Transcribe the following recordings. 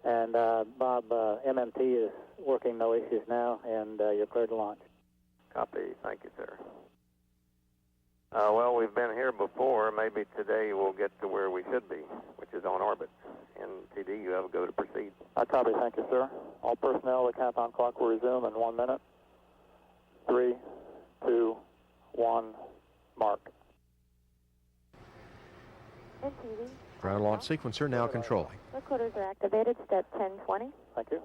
And Bob, MMT is working, no issues now, and you're cleared to launch. Copy. Thank you, sir. Well, we've been here before. Maybe today we'll get to where we should be, which is on orbit. And TD, you have a go to proceed. I copy. Thank you, sir. All personnel, the countdown clock will resume in 1 minute. 3, 2, 1, mark. NTV. Ground launch sequencer now controlling. Recorders are activated. Step 1020. Thank you.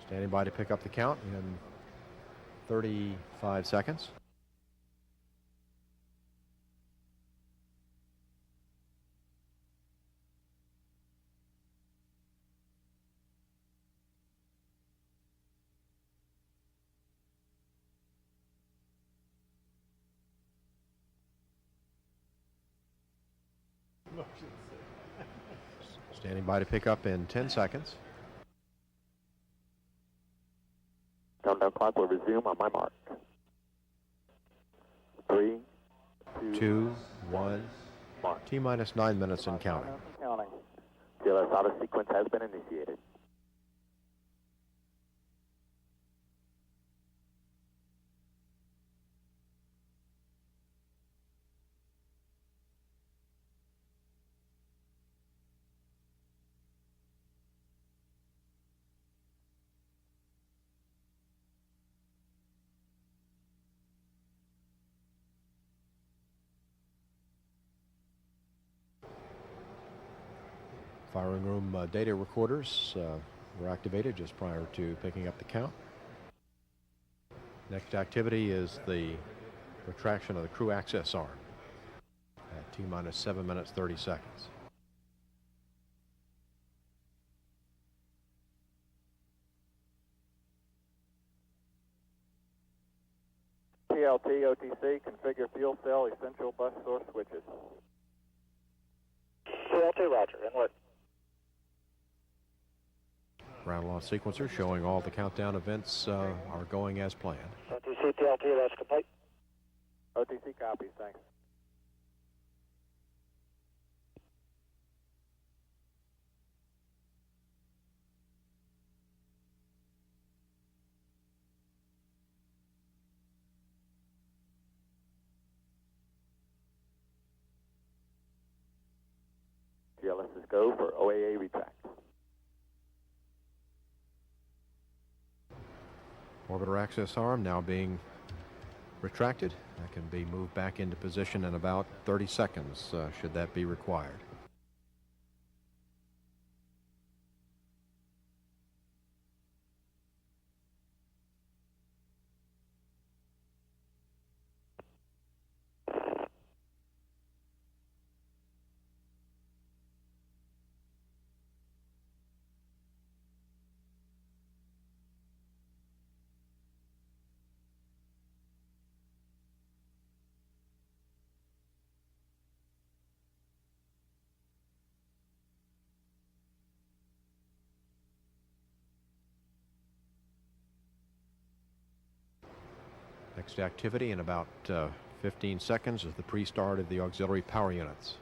Standing by to pick up the count in 35 seconds. Standing by to pick up in 10 seconds. Countdown clock will resume on my mark. 3, 2, 1. mark. T-minus 9 minutes and counting. TLS auto sequence has been initiated. Firing room data recorders were activated just prior to picking up the count. Next activity is the retraction of the crew access arm at T-minus 7 minutes 30 seconds. TLT, OTC, configure fuel cell, essential bus source switches. TLT, roger, inlet. Ground launch sequencer showing all the countdown events are going as planned. OTC, TLT, that's complete. OTC copies, thanks. TLS is go for OAA retract. Orbiter access arm now being retracted. That can be moved back into position in about 30 seconds, should that be required. Next activity in about 15 seconds is the pre-start of the auxiliary power units.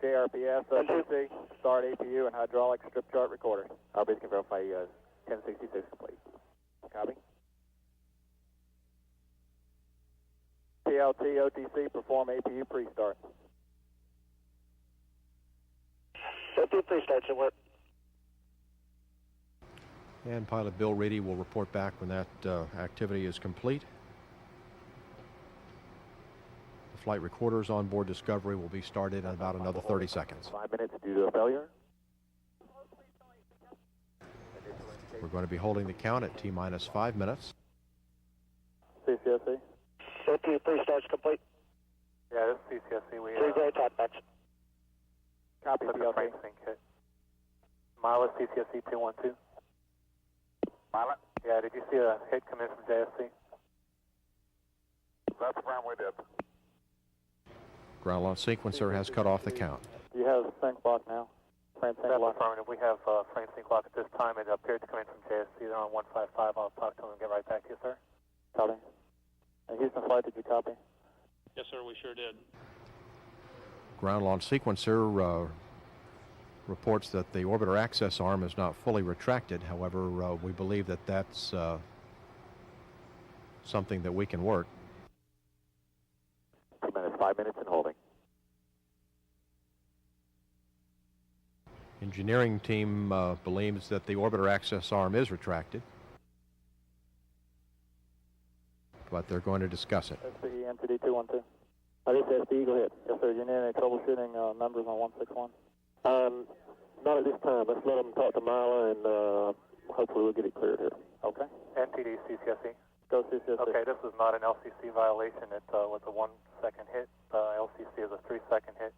JRPS, OTC, start APU and hydraulic strip chart recorders. RBS can verify 1066 complete. Copy. TLT, OTC, perform APU pre-start. OTC pre-starts at work. And pilot Bill Reedy will report back when that activity is complete. The flight recorders on board Discovery will be started in about another 30 seconds. 5 minutes due to a failure. We're going to be holding the count at T-minus 5 minutes. CCSC. OTC pre-starts complete. Yeah, this is CCSC. We 3 gray top backs. Copy, put the TLT. frame sync hit. Miles CCSC 212. Pilot? Yeah, did you see a hit come in from JSC? That's the ground we did. Ground launch sequencer has cut off the count. You have sync block now. Frame sync That's lock. affirmative. We have frame sync lock at this time. It appeared to come in from JSC. They're on 155. I'll talk to them and get right back to you, sir. Copy. And Houston Flight, did you copy? Yes, sir, we sure did. Ground launch sequencer reports that the orbiter access arm is not fully retracted. However, we believe that that's something that we can work. 2 minutes, 5 minutes and holding. Engineering team believes that the orbiter access arm is retracted, but they're going to discuss it. SPE MTD 212. This is SPE, go ahead. Yes, sir. You need any troubleshooting numbers on 161? Not at this time. Let's let them talk to Mila, and hopefully we'll get it cleared here. Okay. NTD CCSE. Go CCSC. Okay, this is not an LCC violation. It was a 1 second hit. LCC is a 3 second hit.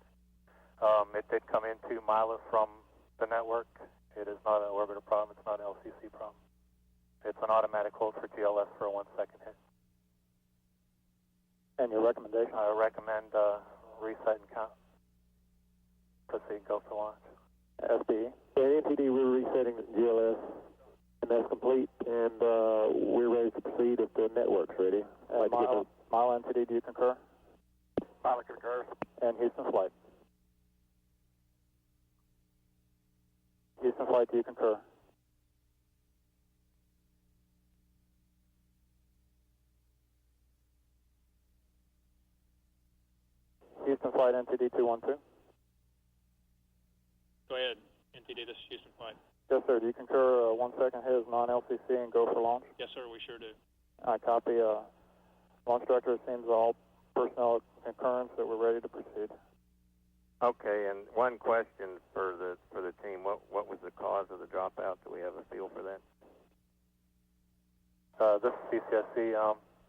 It did come into Mila from the network. It is not an orbiter problem. It's not an LCC problem. It's an automatic hold for GLS for a 1 second hit. And your recommendation? I recommend reset and count. Proceed, go for launch. SPE. Yeah, NTD, we're resetting GLS, and that's complete, and we're ready to proceed if the network's ready. Mile NTD, do you concur? Mila concurs. And Houston Flight. Houston Flight, do you concur? Houston Flight NTD 212. Go ahead, NTD, this is Houston Flight. Yes, sir. Do you concur 1 second hit is non-LCC and go for launch? Yes, sir, we sure do. I copy. Launch director, it seems all personnel concurrence that we're ready to proceed. Okay, and one question for the team. What was the cause of the dropout? Do we have a feel for that? This is CCSC.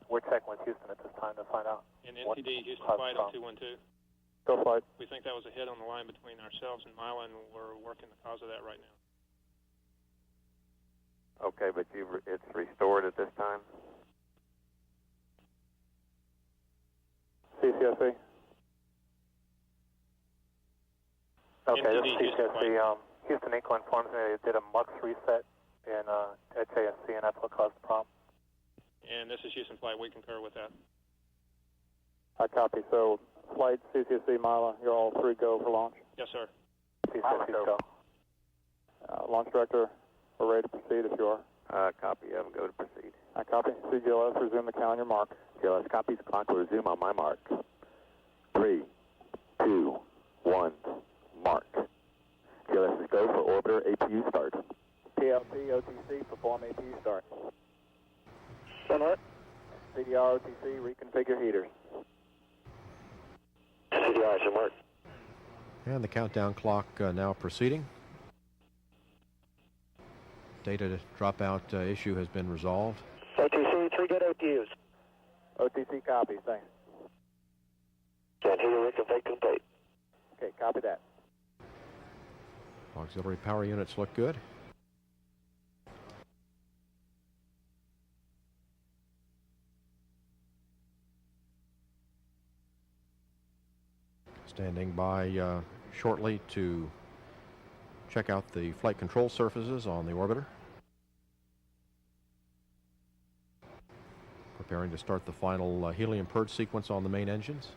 We're checking with Houston at this time to find out. And NTD, Houston Flight on 212. Go Flight. We think that was a hit on the line between ourselves and Mila, and we're working the cause of that right now. Okay, but it's restored at this time? CCSC. Okay, this is NTD, Houston CCSC. Houston Inco informs me they did a MUX reset at JSC, and that's what caused the problem. And this is Houston Flight. We concur with that. I copy. So, Flight, CCSC, Mila, you're all three go for launch? Yes, sir. CCSC, go. Launch director, we're ready to proceed if you are. Copy. Have them go to proceed. I copy. CGLS, resume the count on your mark. GLS copies, clock will resume on my mark. 3, 2, 1, mark. GLS is go for orbiter APU start. TLT, OTC, perform APU start. What? CDR, OTC, reconfigure heaters. CDR should work. And the countdown clock now proceeding. Data dropout issue has been resolved. OTC, 3 good OTUs. OTC copy, thanks. Can hear reconfig complete. Okay, copy that. Auxiliary power units look good. Standing by shortly to check out the flight control surfaces on the orbiter. Preparing to start the final helium purge sequence on the main engines.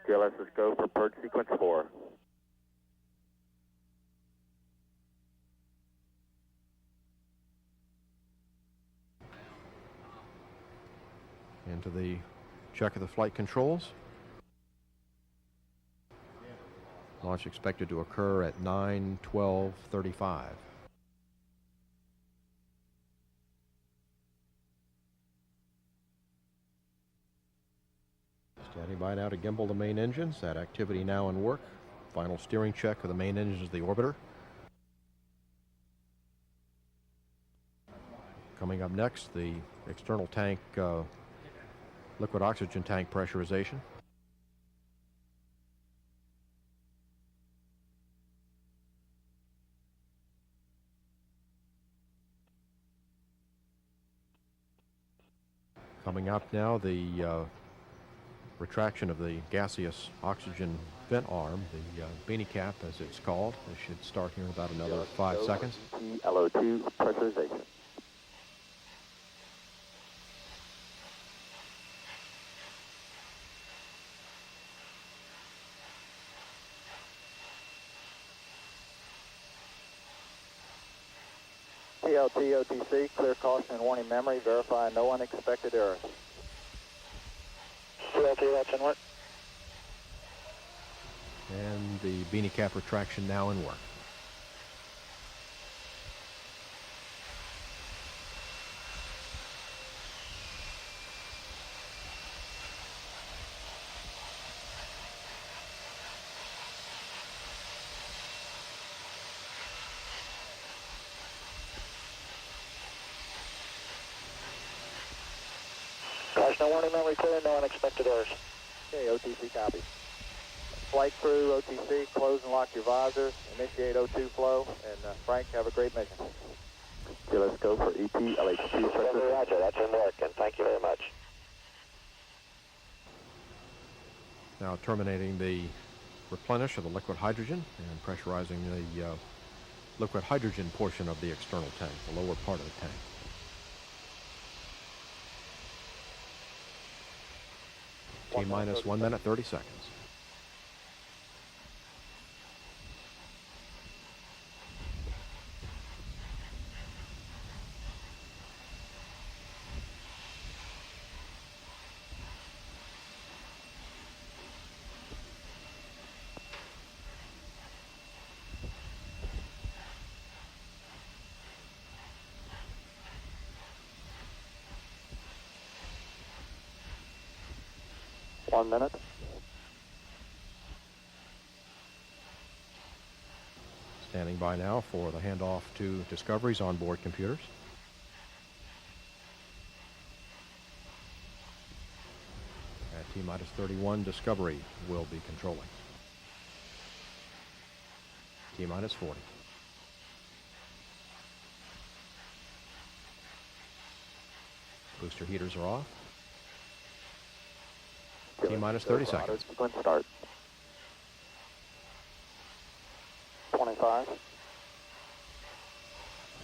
GLS is go for purge sequence 4. Into the check of the flight controls. Launch expected to occur at 9:12:35. Standing by now to gimbal the main engines. That activity now in work. Final steering check of the main engines of the orbiter. Coming up next, the external tank liquid oxygen tank pressurization. Coming up now, the retraction of the gaseous oxygen vent arm, the beanie cap as it's called. It should start here in about another 5 seconds. LO2 pressurization. TLT OTC, clear caution and warning memory, verify no unexpected errors. TLT, that's in work. And the beanie cap retraction now in work. Caution and warning memory clear, no unexpected errors. Okay, OTC copy. Flight crew, OTC, close and lock your visors, initiate O2 flow, and Frank, have a great mission. Okay, let's go for EP, LH2 pressurization. Roger, that's in work, and thank you very much. Now terminating the replenish of the liquid hydrogen and pressurizing the liquid hydrogen portion of the external tank, the lower part of the tank. T-minus 1 minute, 30 seconds. One minute. Standing by now for the handoff to Discovery's onboard computers. At T-minus 31, Discovery will be controlling. T-minus 40. Booster heaters are off. T-minus 30 seconds. Sequence start. 25.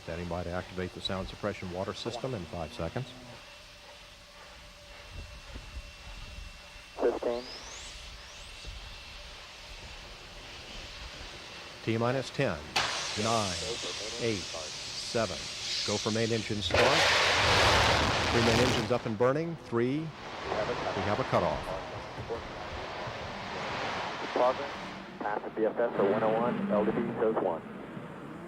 Standing by to activate the sound suppression water system in 5 seconds. 15. T-minus 10, 9, 8, 7. Go for main engine start. 3 main engines up and burning. 3. We have a cutoff. Progress. Pass the BFS for 101. LDB shows 1.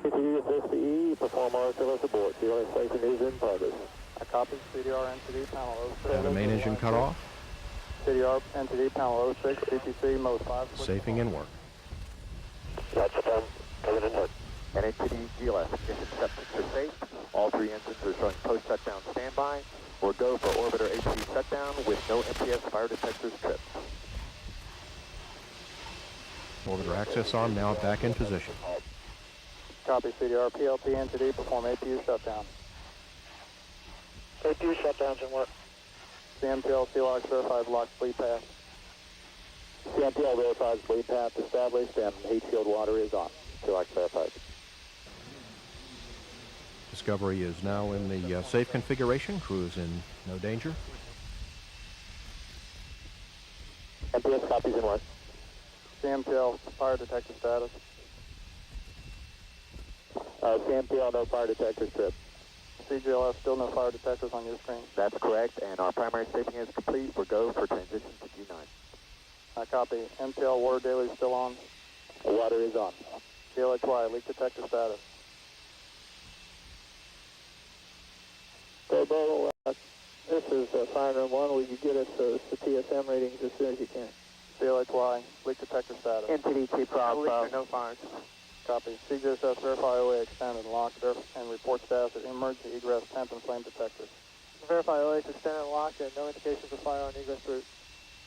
CTE is STE, perform RSLS abort. CLS station is in progress. I copy CDR NTD panel 06. Have the main engine cut off. CDR NTD panel 06, CTC mode 5. Safing in work. That's done. Coming in work. NHTD GLS is accepted for safe. All 3 engines are showing post-shutdown standby. We'll go for orbiter HC shutdown with no MPS fire detectors tripped. Orbiter access arm now back in position. Copy CDR PLP NTD, perform APU shutdown. APU shutdowns in work. CMTL CLOX verified locked bleed path. CMTL verifies bleed path established and heat shield water is on. CLOX verified. Discovery is now in the safe configuration. Crew is in no danger. MPS copies in work. CMTL fire detector status. CMTL no fire detector trip. CGLS still no fire detectors on your screen. That's correct, and our primary safing is complete. We'll go for transition to G9. I copy. MTL water daily still on. Water is on. CLHY leak detector status. Bo, this is Fire Room 1. Will you get us the TSM ratings as soon as you can? CLHY leak detector status. NTD Prop, no fires. Copy. CGSS verify OA extended and locked and report status at emergency egress temp and flame detectors. Verify OA extended and locked and no indications of fire on egress route.